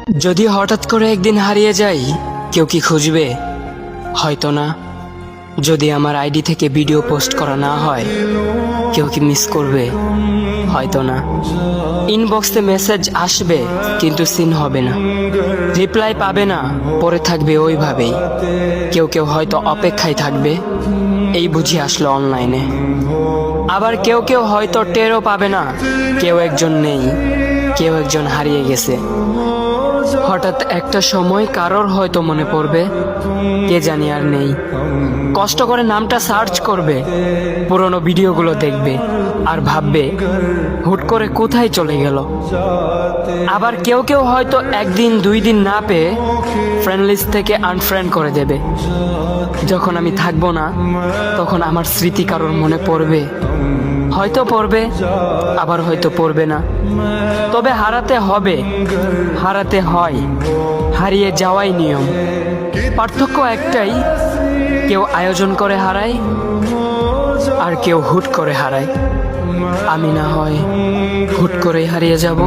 যদি হঠাৎ করে একদিন হারিয়ে যাই, কেউ কি খুঁজবে? হয়তো না। যদি আমার আইডি থেকে ভিডিও পোস্ট করা না হয়, কেউ কি মিস করবে? হয়তো না। ইনবক্সে মেসেজ আসবে কিন্তু সিন হবে না, রিপ্লাই পাবে না, পরে থাকবে ওইভাবেই। কেউ কেউ হয়তো অপেক্ষায় থাকবে, এই বুঝি আসলো অনলাইনে। আবার কেউ কেউ হয়তো টেরও পাবে না, কেউ একজন নেই, কেউ একজন হারিয়ে গেছে। হঠাৎ একটা সময় কারোর হয়তো মনে পড়বে, কে জানি আর নেই। কষ্ট করে নামটা সার্চ করবে, পুরনো ভিডিওগুলো দেখবে আর ভাববে হুট করে কোথায় চলে গেল। আবার কেউ কেউ হয়তো একদিন দুই দিন না পেয়ে ফ্রেন্ড লিস্ট থেকে আনফ্রেন্ড করে দেবে। যখন আমি থাকবো না, তখন আমার স্মৃতি কারোর মনে পড়বে, হয়তো পড়বে, আবার হয়তো পড়বে না। তবে হারাতে হবে, হারাতে হয়, হারিয়ে যাওয়াই নিয়ম। পার্থক্য একটাই, কেউ আয়োজন করে হারায় আর কেউ হুট করে হারায়। আমি না হয় হুট করেই হারিয়ে যাব।